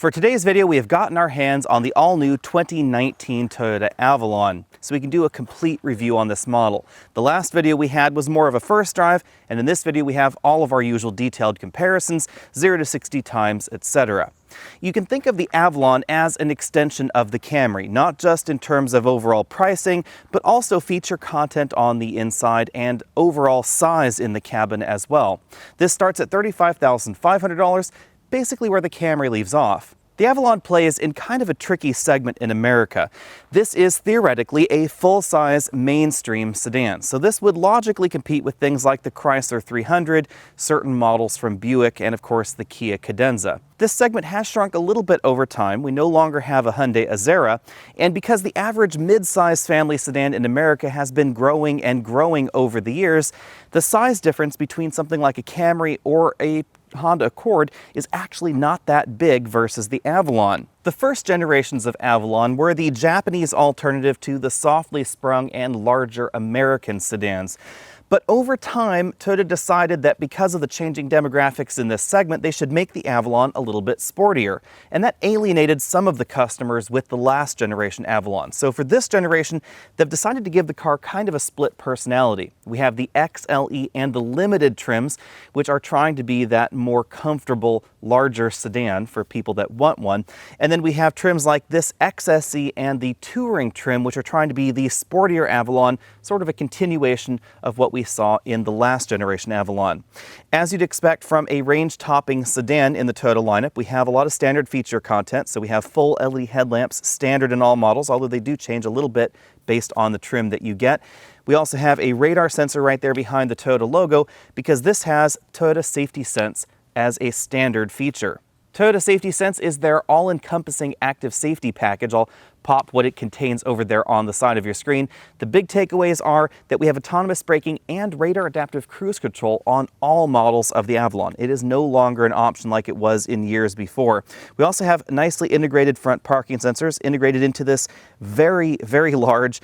For today's video, we have gotten our hands on the all-new 2019 Toyota Avalon, so we can do a complete review on this model. The last video we had was more of a first drive, and in this video we have all of our usual detailed comparisons, 0 to 60 times, etc. You can think of the Avalon as an extension of the Camry, not just in terms of overall pricing, but also feature content on the inside and overall size in the cabin as well. This starts at $35,500, basically where the Camry leaves off. The Avalon plays in kind of a tricky segment in America. This is theoretically a full-size mainstream sedan, so this would logically compete with things like the Chrysler 300, certain models from Buick, and of course the Kia Cadenza. This segment has shrunk a little bit over time. We no longer have a Hyundai Azera, and because the average mid-size family sedan in America has been growing and growing over the years, the size difference between something like a Camry or a Honda Accord is actually not that big versus the Avalon. The first generations of Avalon were the Japanese alternative to the softly sprung and larger American sedans. But over time, Toyota decided that because of the changing demographics in this segment, they should make the Avalon a little bit sportier. And that alienated some of the customers with the last generation Avalon. So for this generation, they've decided to give the car kind of a split personality. We have the XLE and the Limited trims, which are trying to be that more comfortable, larger sedan for people that want one. And then we have trims like this XSE and the Touring trim, which are trying to be the sportier Avalon, sort of a continuation of what we saw in the last generation Avalon. As you'd expect from a range-topping sedan in the Toyota lineup, we have a lot of standard feature content. So we have full LED headlamps, standard in all models, although they do change a little bit based on the trim that you get. We also have a radar sensor right there behind the Toyota logo because this has Toyota Safety Sense as a standard feature. Toyota Safety Sense is their all-encompassing active safety package. I'll pop what it contains over there on the side of your screen. The big takeaways are that we have autonomous braking and radar adaptive cruise control on all models of the Avalon. It is no longer an option like it was in years before. We also have nicely integrated front parking sensors integrated into this very, very large,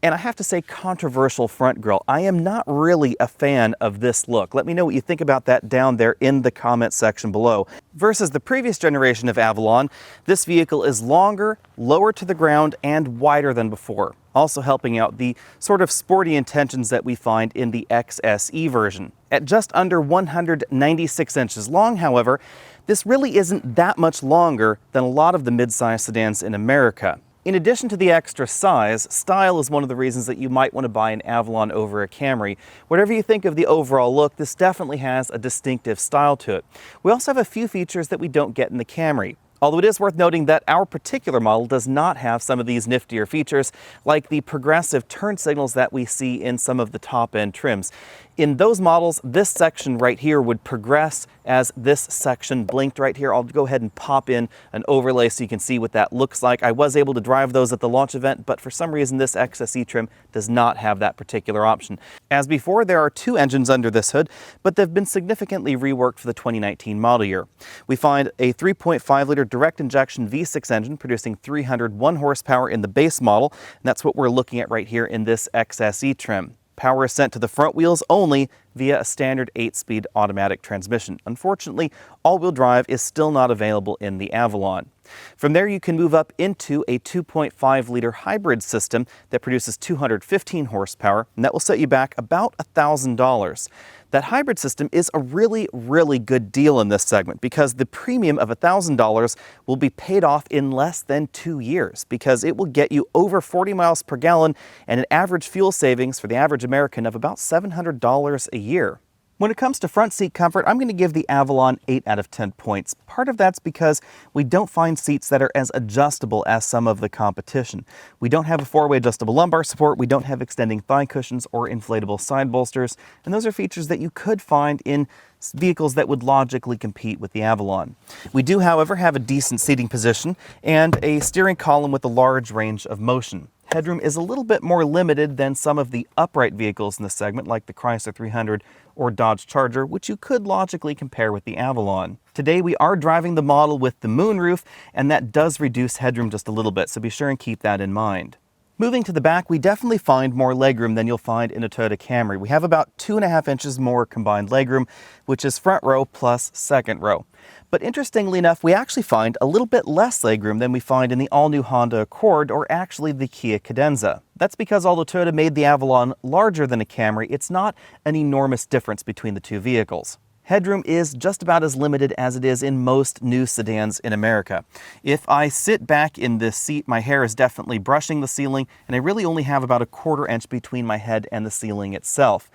and I have to say, controversial front grille. I am not really a fan of this look. Let me know what you think about that down there in the comment section below. Versus the previous generation of Avalon, this vehicle is longer, lower to the ground, and wider than before, also helping out the sort of sporty intentions that we find in the XSE version. At just under 196 inches long, however, this really isn't that much longer than a lot of the mid-size sedans in America. In addition to the extra size, style is one of the reasons that you might want to buy an Avalon over a Camry. Whatever you think of the overall look, this definitely has a distinctive style to it. We also have a few features that we don't get in the Camry. Although it is worth noting that our particular model does not have some of these niftier features, like the progressive turn signals that we see in some of the top-end trims. In those models, this section right here would progress as this section blinked right here. I'll go ahead and pop in an overlay so you can see what that looks like. I was able to drive those at the launch event, but for some reason this XSE trim does not have that particular option. As before, there are two engines under this hood, but they've been significantly reworked for the 2019 model year. We find a 3.5-liter direct injection V6 engine producing 301 horsepower in the base model, and that's what we're looking at right here in this XSE trim. Power is sent to the front wheels only via a standard 8-speed automatic transmission. Unfortunately, all-wheel drive is still not available in the Avalon. From there, you can move up into a 2.5-liter hybrid system that produces 215 horsepower, and that will set you back about $1,000. That hybrid system is a really, really good deal in this segment because the premium of $1,000 will be paid off in less than 2 years because it will get you over 40 miles per gallon and an average fuel savings for the average American of about $700 a year. When it comes to front seat comfort, I'm going to give the Avalon 8 out of 10 points. Part of that's because we don't find seats that are as adjustable as some of the competition. We don't have a 4-way adjustable lumbar support, we don't have extending thigh cushions or inflatable side bolsters, and those are features that you could find in vehicles that would logically compete with the Avalon. We do, however, have a decent seating position and a steering column with a large range of motion. Headroom is a little bit more limited than some of the upright vehicles in the segment, like the Chrysler 300 or Dodge Charger, which you could logically compare with the Avalon. Today we are driving the model with the moonroof, and that does reduce headroom just a little bit, so be sure and keep that in mind. Moving to the back, we definitely find more legroom than you'll find in a Toyota Camry. We have about 2.5 inches more combined legroom, which is front row plus second row. But interestingly enough, we actually find a little bit less legroom than we find in the all-new Honda Accord or actually the Kia Cadenza. That's because although Toyota made the Avalon larger than a Camry, it's not an enormous difference between the two vehicles. Headroom is just about as limited as it is in most new sedans in America. If I sit back in this seat, my hair is definitely brushing the ceiling, and I really only have about a 1/4 inch between my head and the ceiling itself.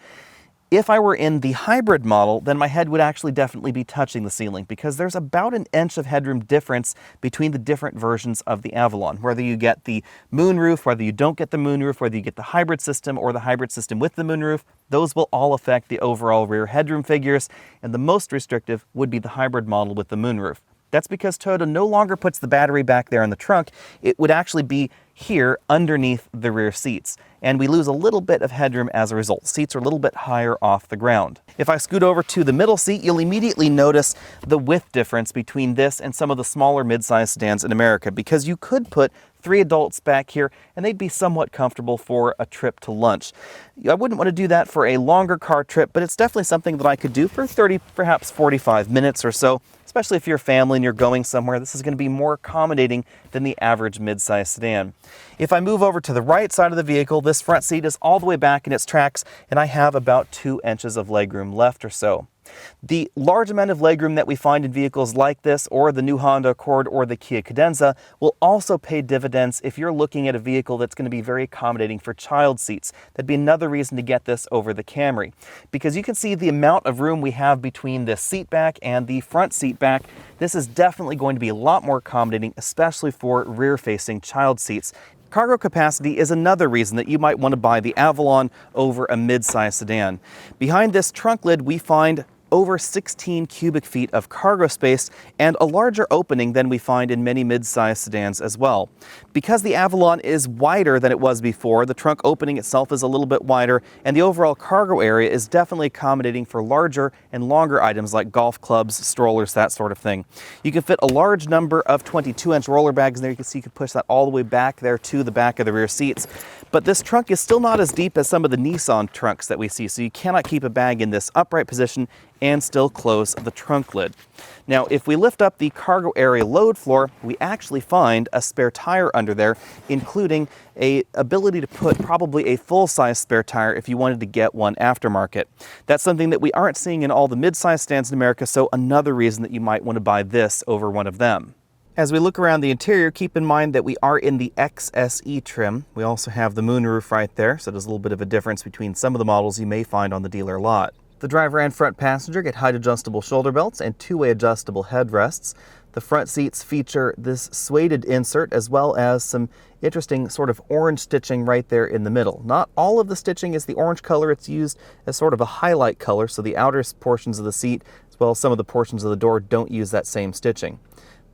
If I were in the hybrid model, then my head would actually definitely be touching the ceiling because there's about an inch of headroom difference between the different versions of the Avalon. Whether you get the moonroof, whether you don't get the moonroof, whether you get the hybrid system or the hybrid system with the moonroof, those will all affect the overall rear headroom figures, and the most restrictive would be the hybrid model with the moonroof. That's because Toyota no longer puts the battery back there in the trunk. It would actually be here underneath the rear seats, and we lose a little bit of headroom as a result. Seats are a little bit higher off the ground. If I scoot over to the middle seat, you'll immediately notice the width difference between this and some of the smaller mid-size sedans in America, because you could put 3 adults back here and they'd be somewhat comfortable for a trip to lunch. I wouldn't want to do that for a longer car trip, but it's definitely something that I could do for 30, perhaps 45 minutes or so. Especially if you're a family and you're going somewhere, this is going to be more accommodating than the average mid-size sedan. If I move over to the right side of the vehicle, this front seat is all the way back in its tracks, and I have about 2 inches of legroom left or so. The large amount of legroom that we find in vehicles like this, or the new Honda Accord or the Kia Cadenza, will also pay dividends if you're looking at a vehicle that's going to be very accommodating for child seats. That'd be another reason to get this over the Camry. Because you can see the amount of room we have between the seat back and the front seat back. This is definitely going to be a lot more accommodating, especially for rear-facing child seats. Cargo capacity is another reason that you might want to buy the Avalon over a mid-size sedan. Behind this trunk lid, we find over 16 cubic feet of cargo space and a larger opening than we find in many mid-size sedans as well. Because the Avalon is wider than it was before, the trunk opening itself is a little bit wider, and the overall cargo area is definitely accommodating for larger and longer items like golf clubs, strollers, that sort of thing. You can fit a large number of 22-inch roller bags in there. You can see you can push that all the way back there to the back of the rear seats. But this trunk is still not as deep as some of the Nissan trunks that we see, so you cannot keep a bag in this upright position and still close the trunk lid. Now, if we lift up the cargo area load floor, we actually find a spare tire under there, including a ability to put probably a full-size spare tire if you wanted to get one aftermarket. That's something that we aren't seeing in all the mid-size sedans in America, so another reason that you might want to buy this over one of them. As we look around the interior, keep in mind that we are in the XSE trim. We also have the moonroof right there, so there's a little bit of a difference between some of the models you may find on the dealer lot. The driver and front passenger get height adjustable shoulder belts and two-way adjustable headrests. The front seats feature this suede insert as well as some interesting sort of orange stitching right there in the middle. Not all of the stitching is the orange color. It's used as sort of a highlight color, so the outer portions of the seat as well as some of the portions of the door don't use that same stitching.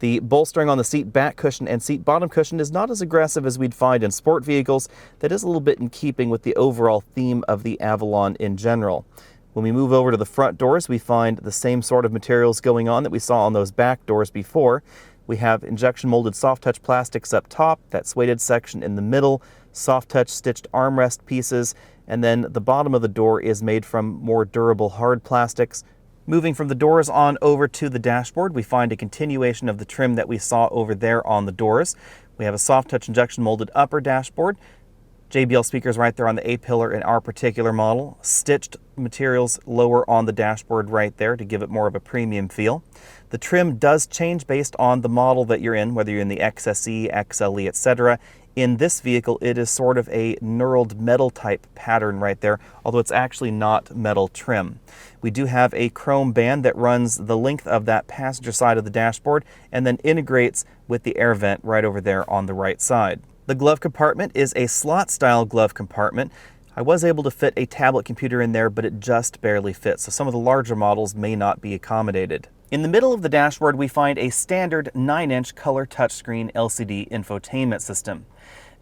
The bolstering on the seat back cushion and seat bottom cushion is not as aggressive as we'd find in sport vehicles. That is a little bit in keeping with the overall theme of the Avalon in general. When we move over to the front doors, we find the same sort of materials going on that we saw on those back doors before. We have injection molded soft touch plastics up top, that suede section in the middle, soft touch stitched armrest pieces, and then the bottom of the door is made from more durable hard plastics. Moving from the doors on over to the dashboard, we find a continuation of the trim that we saw over there on the doors. We have a soft touch injection molded upper dashboard, JBL speakers right there on the A-pillar in our particular model, stitched materials lower on the dashboard right there to give it more of a premium feel. The trim does change based on the model that you're in, whether you're in the XSE, XLE, etc. In this vehicle, it is sort of a knurled metal type pattern right there, although it's actually not metal trim. We do have a chrome band that runs the length of that passenger side of the dashboard and then integrates with the air vent right over there on the right side. The glove compartment is a slot style glove compartment. I was able to fit a tablet computer in there, but it just barely fits, so some of the larger models may not be accommodated. In the middle of the dashboard, we find a standard 9-inch color touchscreen LCD infotainment system.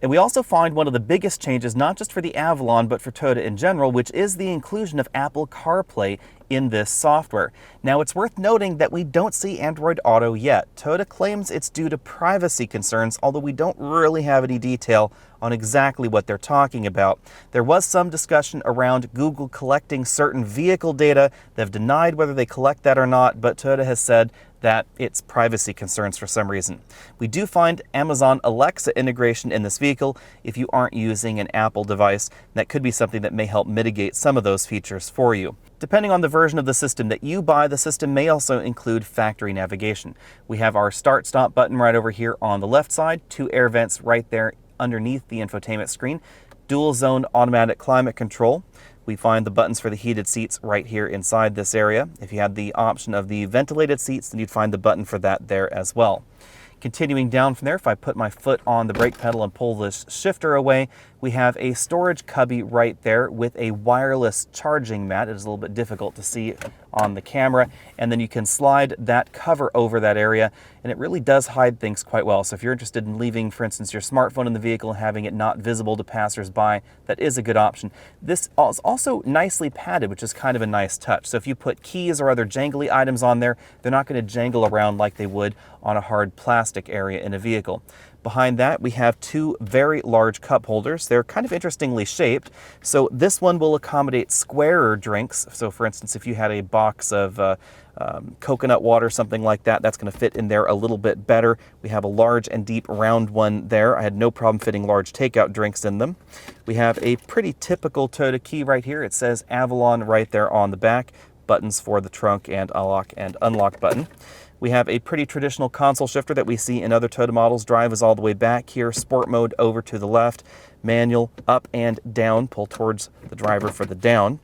And we also find one of the biggest changes, not just for the Avalon, but for Toyota in general, which is the inclusion of Apple CarPlay in this software. Now, it's worth noting that we don't see Android Auto yet. Toyota claims it's due to privacy concerns, although we don't really have any detail on exactly what they're talking about. There was some discussion around Google collecting certain vehicle data. They've denied whether they collect that or not, but Toyota has said that it's privacy concerns for some reason. We do find Amazon Alexa integration in this vehicle if you aren't using an Apple device. That could be something that may help mitigate some of those features for you. Depending on the version of the system that you buy, the system may also include factory navigation. We have our start-stop button right over here on the left side, 2 air vents right there underneath the infotainment screen, dual zone automatic climate control. We find the buttons for the heated seats right here inside this area. If you had the option of the ventilated seats, then you'd find the button for that there as well. Continuing down from there, if I put my foot on the brake pedal and pull this shifter away, we have a storage cubby right there with a wireless charging mat. It is a little bit difficult to see on the camera. And then you can slide that cover over that area, and it really does hide things quite well. So if you're interested in leaving, for instance, your smartphone in the vehicle and having it not visible to passersby, that is a good option. This is also nicely padded, which is kind of a nice touch. So if you put keys or other jangly items on there, they're not going to jangle around like they would on a hard plastic area in a vehicle. Behind that, we have 2 very large cup holders. They're kind of interestingly shaped. So this one will accommodate squarer drinks. So for instance, if you had a box of coconut water, something like that, that's going to fit in there a little bit better. We have a large and deep round one there. I had no problem fitting large takeout drinks in them. We have a pretty typical Toyota key right here. It says Avalon right there on the back. Buttons for the trunk and unlock and unlock button. We have a pretty traditional console shifter that we see in other Toyota models. Drive is all the way back here, sport mode over to the left, manual up and down, pull towards the driver for the down.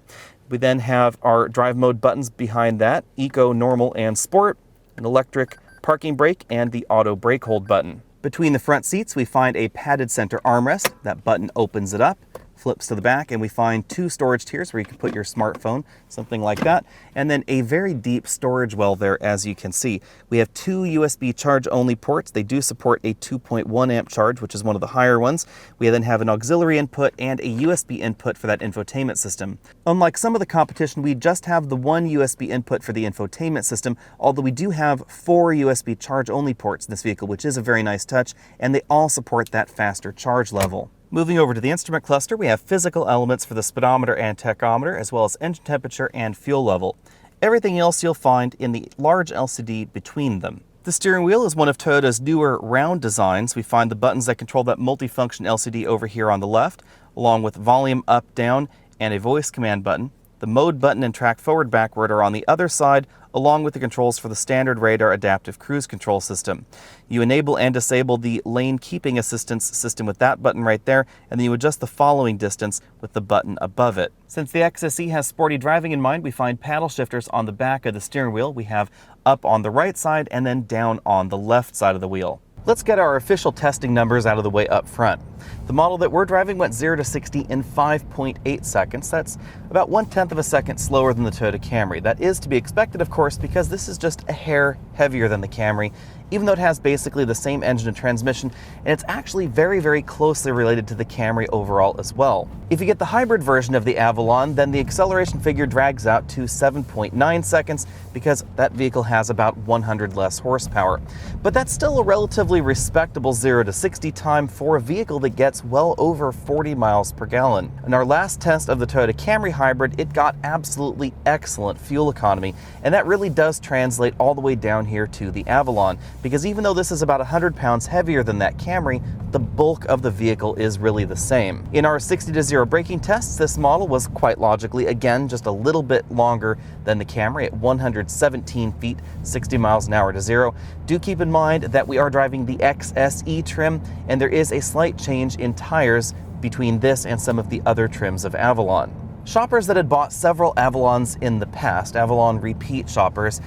We then have our drive mode buttons behind that, eco, normal, and sport, an electric parking brake, and the auto brake hold button. Between the front seats, we find a padded center armrest. That button opens it up, flips to the back, and we find 2 storage tiers where you can put your smartphone, something like that, and then a very deep storage well there, as you can see. We have 2 USB charge-only ports. They do support a 2.1 amp charge, which is one of the higher ones. We then have an auxiliary input and a USB input for that infotainment system. Unlike some of the competition, we just have the 1 USB input for the infotainment system, although we do have 4 USB charge-only ports in this vehicle, which is a very nice touch, and they all support that faster charge level. Moving over to the instrument cluster, we have physical elements for the speedometer and tachometer, as well as engine temperature and fuel level. Everything else you'll find in the large LCD between them. The steering wheel is one of Toyota's newer round designs. We find the buttons that control that multifunction LCD over here on the left, along with volume up, down, and a voice command button. The mode button and track forward, backward are on the other side, along with the controls for the standard radar adaptive cruise control system. You enable and disable the lane keeping assistance system with that button right there, and then you adjust the following distance with the button above it. Since the XSE has sporty driving in mind, we find paddle shifters on the back of the steering wheel. We have up on the right side and then down on the left side of the wheel. Let's get our official testing numbers out of the way up front. The model that we're driving went 0 to 60 in 5.8 seconds. That's about 1/10 of a second slower than the Toyota Camry. That is to be expected, of course, because this is just a hair heavier than the Camry, even though it has basically the same engine and transmission, and it's actually very, very closely related to the Camry overall as well. If you get the hybrid version of the Avalon, then the acceleration figure drags out to 7.9 seconds because that vehicle has about 100 less horsepower. But that's still a relatively respectable 0 to 60 time for a vehicle that gets well over 40 miles per gallon. In our last test of the Toyota Camry hybrid, it got absolutely excellent fuel economy, and that really does translate all the way down here to the Avalon, because even though this is about 100 pounds heavier than that Camry, the bulk of the vehicle is really the same. In our 60 to 0 braking tests, this model was quite logically, again, just a little bit longer than the Camry at 117 feet, 60 miles an hour to 0. Do keep in mind that we are driving the XSE trim, and there is a slight change in tires between this and some of the other trims of Avalon. Shoppers that had bought several Avalons in the past, Avalon repeat shoppers,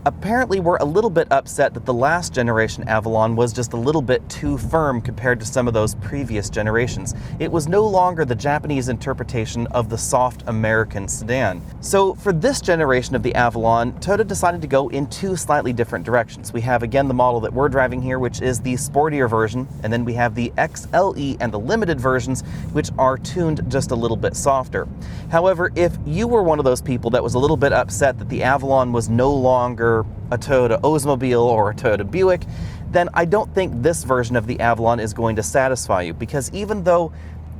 apparently were a little bit upset that the last generation Avalon was just a little bit too firm compared to some of those previous generations. It was no longer the Japanese interpretation of the soft American sedan. So for this generation of the Avalon, Toyota decided to go in two slightly different directions. We have again the model that we're driving here, which is the sportier version, and then we have the XLE and the limited versions, which are tuned just a little bit softer. However, if you were one of those people that was a little bit upset that the Avalon was no longer a Toyota Oldsmobile or a Toyota Buick, then I don't think this version of the Avalon is going to satisfy you, because even though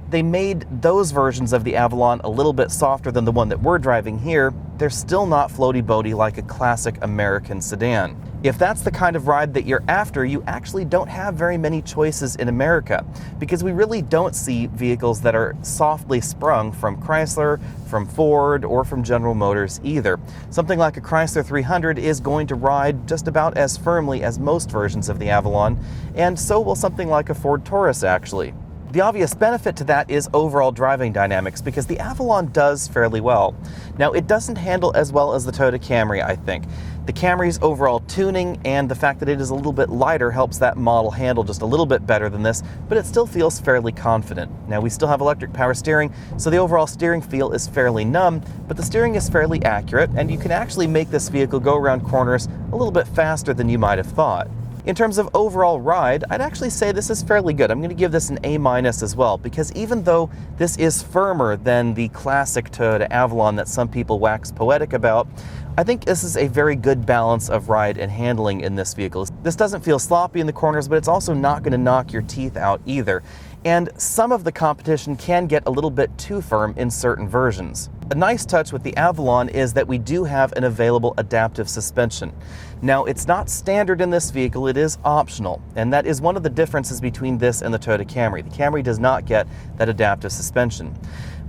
they made those versions of the Avalon a little bit softer than the one that we're driving here, they're still not floaty-boaty like a classic American sedan. If that's the kind of ride that you're after, you actually don't have very many choices in America, because we really don't see vehicles that are softly sprung from Chrysler, from Ford, or from General Motors either. Something like a Chrysler 300 is going to ride just about as firmly as most versions of the Avalon, and so will something like a Ford Taurus actually. The obvious benefit to that is overall driving dynamics, because the Avalon does fairly well. Now, it doesn't handle as well as the Toyota Camry, I think. The Camry's overall tuning and the fact that it is a little bit lighter helps that model handle just a little bit better than this, but it still feels fairly confident. Now, we still have electric power steering, so the overall steering feel is fairly numb, but the steering is fairly accurate, and you can actually make this vehicle go around corners a little bit faster than you might have thought. In terms of overall ride, I'd actually say this is fairly good. I'm going to give this an A- as well, because even though this is firmer than the classic Toyota Avalon that some people wax poetic about, I think this is a very good balance of ride and handling in this vehicle. This doesn't feel sloppy in the corners, but it's also not going to knock your teeth out either. And some of the competition can get a little bit too firm in certain versions. A nice touch with the Avalon is that we do have an available adaptive suspension. Now, it's not standard in this vehicle, it is optional, and that is one of the differences between this and the Toyota Camry. The Camry does not get that adaptive suspension,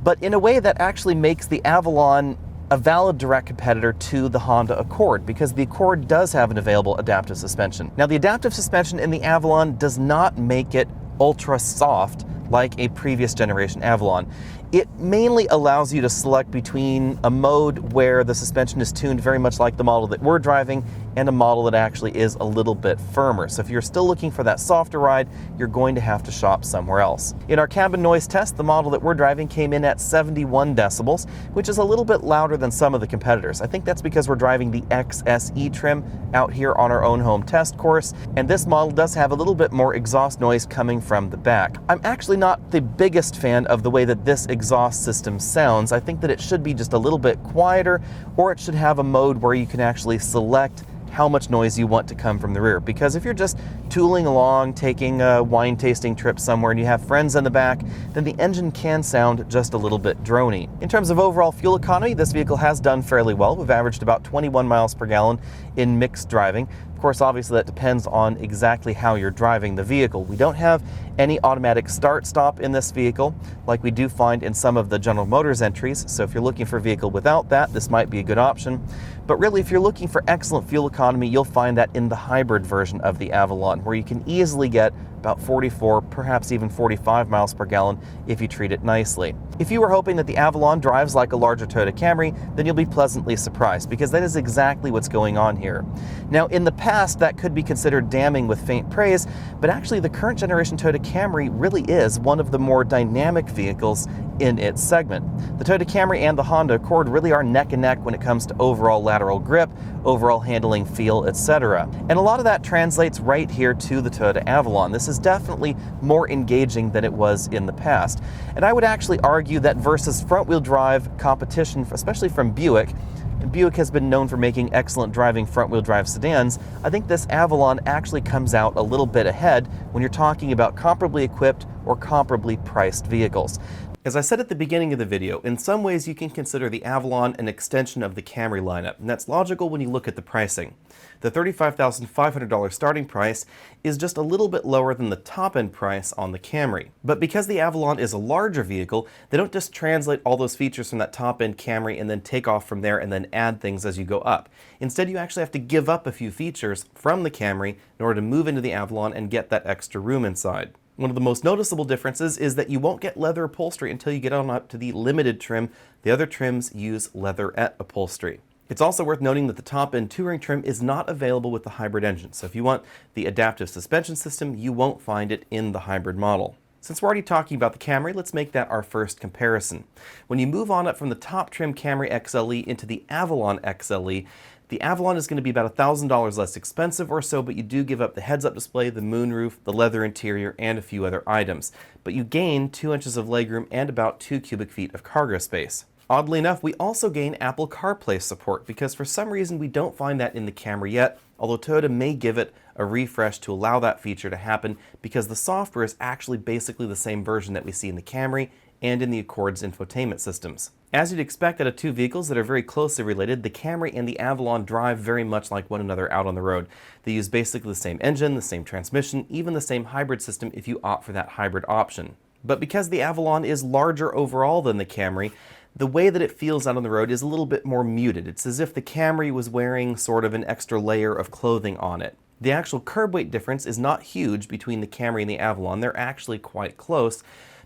but in a way that actually makes the Avalon a valid direct competitor to the Honda Accord, because the Accord does have an available adaptive suspension. Now, the adaptive suspension in the Avalon does not make it ultra soft like a previous generation Avalon. It mainly allows you to select between a mode where the suspension is tuned very much like the model that we're driving and a model that actually is a little bit firmer. So if you're still looking for that softer ride, you're going to have to shop somewhere else. In our cabin noise test, the model that we're driving came in at 71 decibels, which is a little bit louder than some of the competitors. I think that's because we're driving the XSE trim out here on our own home test course, and this model does have a little bit more exhaust noise coming from the back. I'm actually not the biggest fan of the way that this exhaust system sounds. I think that it should be just a little bit quieter, or it should have a mode where you can actually select how much noise you want to come from the rear. Because if you're just tooling along, taking a wine tasting trip somewhere and you have friends in the back, then the engine can sound just a little bit drony. In terms of overall fuel economy, this vehicle has done fairly well. We've averaged about 21 miles per gallon in mixed driving. Of course, obviously that depends on exactly how you're driving the vehicle. We don't have any automatic start-stop in this vehicle like we do find in some of the General Motors entries, so if you're looking for a vehicle without that, this might be a good option. But really, if you're looking for excellent fuel economy, you'll find that in the hybrid version of the Avalon, where you can easily get about 44, perhaps even 45 miles per gallon if you treat it nicely. If you were hoping that the Avalon drives like a larger Toyota Camry, then you'll be pleasantly surprised, because that is exactly what's going on here. Now, in the past, that could be considered damning with faint praise, but actually the current generation Toyota Camry really is one of the more dynamic vehicles in its segment. The Toyota Camry and the Honda Accord really are neck and neck when it comes to overall lateral grip, overall handling feel, etc. And a lot of that translates right here to the Toyota Avalon. This is definitely more engaging than it was in the past. And I would actually argue that versus front-wheel drive competition, especially from Buick, and Buick has been known for making excellent driving front-wheel drive sedans, I think this Avalon actually comes out a little bit ahead when you're talking about comparably equipped or comparably priced vehicles. As I said at the beginning of the video, in some ways you can consider the Avalon an extension of the Camry lineup, and that's logical when you look at the pricing. The $35,500 starting price is just a little bit lower than the top-end price on the Camry. But because the Avalon is a larger vehicle, they don't just translate all those features from that top-end Camry and then take off from there and then add things as you go up. Instead, you actually have to give up a few features from the Camry in order to move into the Avalon and get that extra room inside. One of the most noticeable differences is that you won't get leather upholstery until you get on up to the limited trim. The other trims use leatherette upholstery. It's also worth noting that the top-end touring trim is not available with the hybrid engine, so if you want the adaptive suspension system, you won't find it in the hybrid model. Since we're already talking about the Camry, let's make that our first comparison. When you move on up from the top trim Camry XLE into the Avalon XLE, the Avalon is going to be about $1,000 less expensive or so, but you do give up the heads-up display, the moonroof, the leather interior, and a few other items. But you gain 2 inches of legroom and about 2 cubic feet of cargo space. Oddly enough, we also gain Apple CarPlay support because for some reason we don't find that in the Camry yet, although Toyota may give it a refresh to allow that feature to happen because the software is actually basically the same version that we see in the Camry and in the Accord's infotainment systems. As you'd expect out of two vehicles that are very closely related, the Camry and the Avalon drive very much like one another out on the road. They use basically the same engine, the same transmission, even the same hybrid system if you opt for that hybrid option. But because the Avalon is larger overall than the Camry, the way that it feels out on the road is a little bit more muted. It's as if the Camry was wearing sort of an extra layer of clothing on it. The actual curb weight difference is not huge between the Camry and the Avalon. They're actually quite close,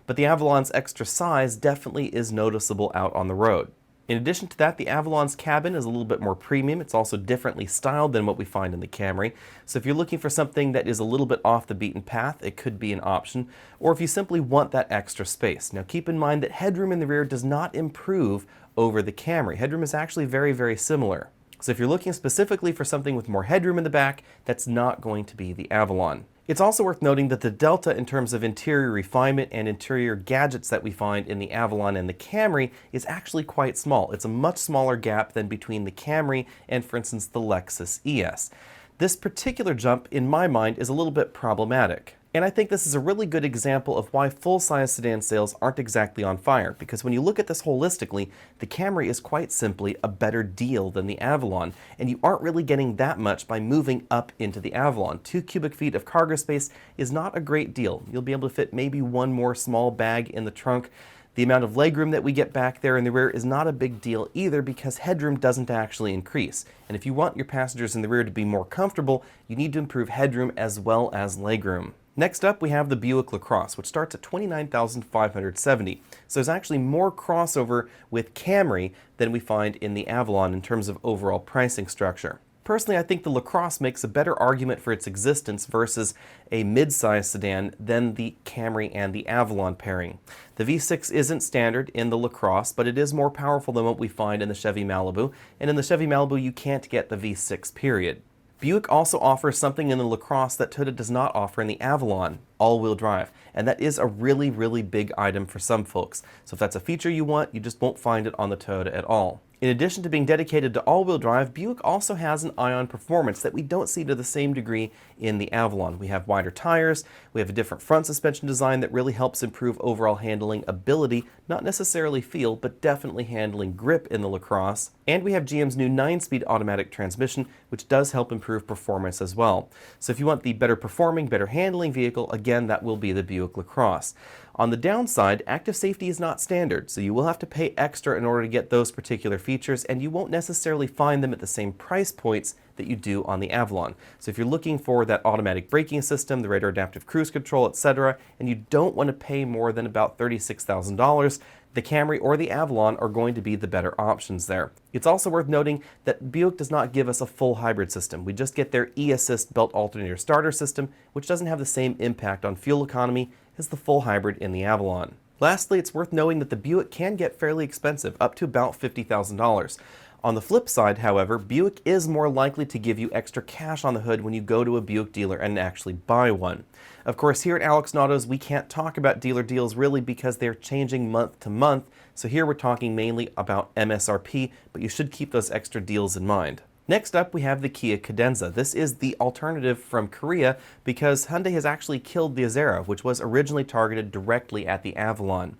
but the Avalon's extra size definitely is noticeable out on the road. In addition to that, the Avalon's cabin is a little bit more premium. It's also differently styled than what we find in the Camry. So if you're looking for something that is a little bit off the beaten path, it could be an option. Or if you simply want that extra space. Now keep in mind that headroom in the rear does not improve over the Camry. Headroom is actually very, very similar. So if you're looking specifically for something with more headroom in the back, that's not going to be the Avalon. It's also worth noting that the delta in terms of interior refinement and interior gadgets that we find in the Avalon and the Camry is actually quite small. It's a much smaller gap than between the Camry and, for instance, the Lexus ES. This particular jump, in my mind, is a little bit problematic. And I think this is a really good example of why full-size sedan sales aren't exactly on fire, because when you look at this holistically, the Camry is quite simply a better deal than the Avalon, and you aren't really getting that much by moving up into the Avalon. 2 cubic feet of cargo space is not a great deal. You'll be able to fit maybe one more small bag in the trunk. The amount of legroom that we get back there in the rear is not a big deal either because headroom doesn't actually increase. And if you want your passengers in the rear to be more comfortable, you need to improve headroom as well as legroom. Next up, we have the Buick LaCrosse, which starts at $29,570. So there's actually more crossover with Camry than we find in the Avalon in terms of overall pricing structure. Personally, I think the LaCrosse makes a better argument for its existence versus a mid-size sedan than the Camry and the Avalon pairing. The V6 isn't standard in the LaCrosse, but it is more powerful than what we find in the Chevy Malibu, and in the Chevy Malibu you can't get the V6 period. Buick also offers something in the LaCrosse that Toyota does not offer in the Avalon, all-wheel drive, and that is a really, really big item for some folks. So if that's a feature you want, you just won't find it on the Toyota at all. In addition to being dedicated to all-wheel drive, Buick also has an Ion performance that we don't see to the same degree in the Avalon. We have wider tires, we have a different front suspension design that really helps improve overall handling ability, not necessarily feel, but definitely handling grip in the LaCrosse. And we have GM's new 9-speed automatic transmission, which does help improve performance as well. So if you want the better performing, better handling vehicle, again, that will be the Buick LaCrosse. On the downside, active safety is not standard, so you will have to pay extra in order to get those particular features, and you won't necessarily find them at the same price points that you do on the Avalon. So if you're looking for that automatic braking system, the radar adaptive cruise control, etc., and you don't want to pay more than about $36,000, the Camry or the Avalon are going to be the better options there. It's also worth noting that Buick does not give us a full hybrid system. We just get their e-assist belt alternator starter system, which doesn't have the same impact on fuel economy as the full hybrid in the Avalon. Lastly, it's worth knowing that the Buick can get fairly expensive, up to about $50,000. On the flip side, however, Buick is more likely to give you extra cash on the hood when you go to a Buick dealer and actually buy one. Of course, here at Alex Autos, we can't talk about dealer deals really because they're changing month to month, so here we're talking mainly about MSRP, but you should keep those extra deals in mind. Next up, we have the Kia Cadenza. This is the alternative from Korea because Hyundai has actually killed the Azera, which was originally targeted directly at the Avalon.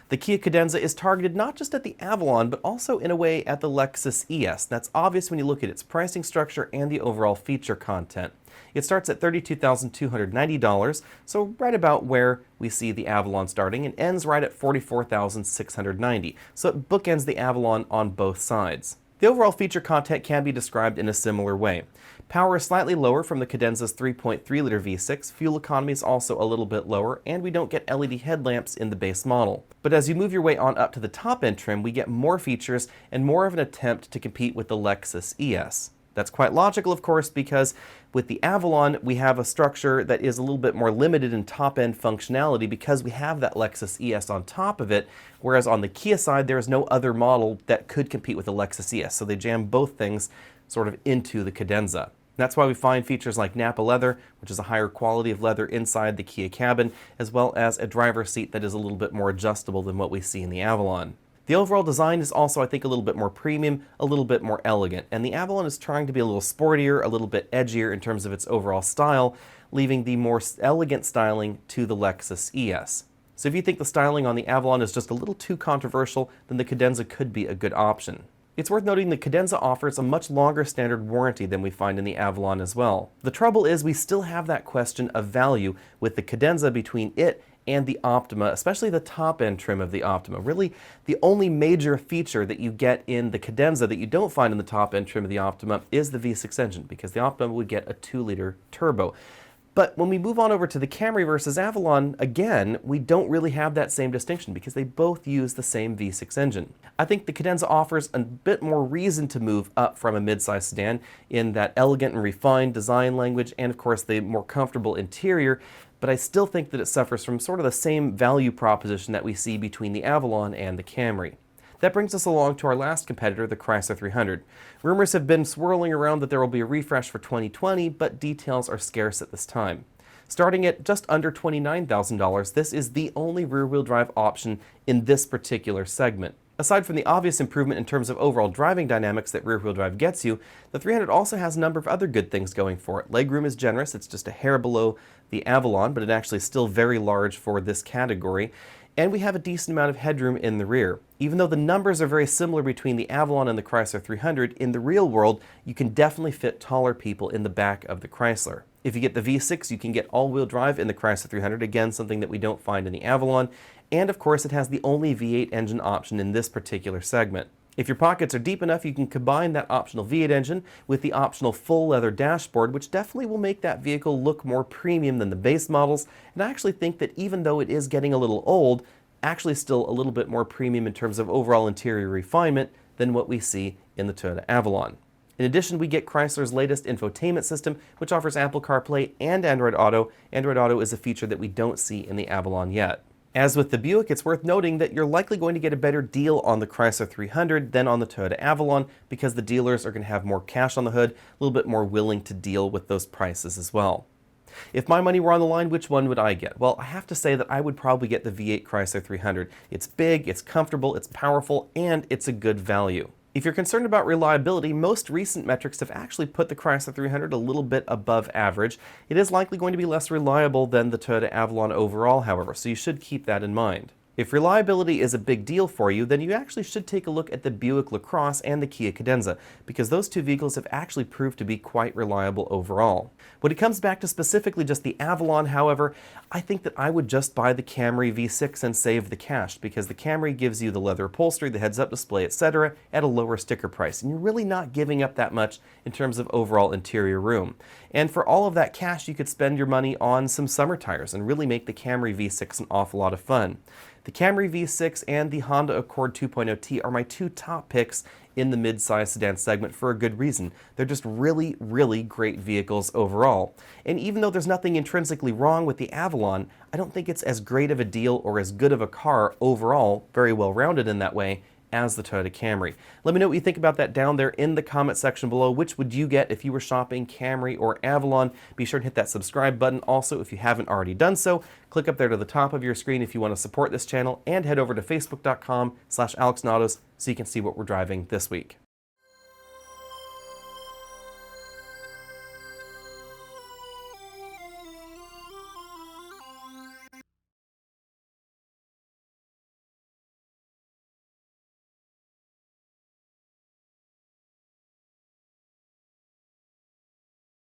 The Kia Cadenza is targeted not just at the Avalon, but also in a way at the Lexus ES. That's obvious when you look at its pricing structure and the overall feature content. It starts at $32,290, so right about where we see the Avalon starting, and ends right at $44,690. So it bookends the Avalon on both sides. The overall feature content can be described in a similar way. Power is slightly lower from the Cadenza's 3.3-liter V6, fuel economy is also a little bit lower, and we don't get LED headlamps in the base model. But as you move your way on up to the top-end trim, we get more features and more of an attempt to compete with the Lexus ES. That's quite logical, of course, because with the Avalon, we have a structure that is a little bit more limited in top-end functionality because we have that Lexus ES on top of it, whereas on the Kia side, there is no other model that could compete with the Lexus ES. So they jam both things sort of into the Cadenza. That's why we find features like Nappa leather, which is a higher quality of leather inside the Kia cabin, as well as a driver's seat that is a little bit more adjustable than what we see in the Avalon. The overall design is also, I think, a little bit more premium, a little bit more elegant, and the Avalon is trying to be a little sportier, a little bit edgier in terms of its overall style, leaving the more elegant styling to the Lexus ES. So if you think the styling on the Avalon is just a little too controversial, then the Cadenza could be a good option. It's worth noting the Cadenza offers a much longer standard warranty than we find in the Avalon as well. The trouble is we still have that question of value with the Cadenza between it and the Optima, especially the top-end trim of the Optima. Really, the only major feature that you get in the Cadenza that you don't find in the top-end trim of the Optima is the V6 engine, because the Optima would get a 2-liter turbo. But when we move on over to the Camry versus Avalon, again, we don't really have that same distinction because they both use the same V6 engine. I think the Cadenza offers a bit more reason to move up from a midsize sedan in that elegant and refined design language and, of course, the more comfortable interior, but I still think that it suffers from sort of the same value proposition that we see between the Avalon and the Camry. That brings us along to our last competitor, the Chrysler 300. Rumors have been swirling around that there will be a refresh for 2020, but details are scarce at this time. Starting at just under $29,000, this is the only rear-wheel drive option in this particular segment. Aside from the obvious improvement in terms of overall driving dynamics that rear-wheel drive gets you, the 300 also has a number of other good things going for it. Legroom is generous, it's just a hair below the Avalon, but it actually is still very large for this category. And we have a decent amount of headroom in the rear. Even though the numbers are very similar between the Avalon and the Chrysler 300, in the real world, you can definitely fit taller people in the back of the Chrysler. If you get the V6, you can get all-wheel drive in the Chrysler 300, again, something that we don't find in the Avalon. And of course, it has the only V8 engine option in this particular segment. If your pockets are deep enough, you can combine that optional V8 engine with the optional full leather dashboard, which definitely will make that vehicle look more premium than the base models. And I actually think that even though it is getting a little old, actually still a little bit more premium in terms of overall interior refinement than what we see in the Toyota Avalon. In addition, we get Chrysler's latest infotainment system, which offers Apple CarPlay and Android Auto. Android Auto is a feature that we don't see in the Avalon yet. As with the Buick, it's worth noting that you're likely going to get a better deal on the Chrysler 300 than on the Toyota Avalon because the dealers are going to have more cash on the hood, a little bit more willing to deal with those prices as well. If my money were on the line, which one would I get? Well, I have to say that I would probably get the V8 Chrysler 300. It's big, it's comfortable, it's powerful, and it's a good value. If you're concerned about reliability, most recent metrics have actually put the Chrysler 300 a little bit above average. It is likely going to be less reliable than the Toyota Avalon overall, however, so you should keep that in mind. If reliability is a big deal for you, then you actually should take a look at the Buick LaCrosse and the Kia Cadenza, because those two vehicles have actually proved to be quite reliable overall. When it comes back to specifically just the Avalon, however, I think that I would just buy the Camry V6 and save the cash, because the Camry gives you the leather upholstery, the heads-up display, etc. at a lower sticker price, and you're really not giving up that much in terms of overall interior room. And for all of that cash, you could spend your money on some summer tires and really make the Camry V6 an awful lot of fun. The Camry V6 and the Honda Accord 2.0T are my two top picks in the mid-size sedan segment for a good reason. They're just really, really great vehicles overall. And even though there's nothing intrinsically wrong with the Avalon, I don't think it's as great of a deal or as good of a car overall, very well-rounded in that way, as the Toyota Camry. Let me know what you think about that down there in the comment section below. Which would you get if you were shopping Camry or Avalon? Be sure to hit that subscribe button. Also, if you haven't already done so, click up there to the top of your screen if you want to support this channel, and head over to facebook.com/AlexNautos so you can see what we're driving this week.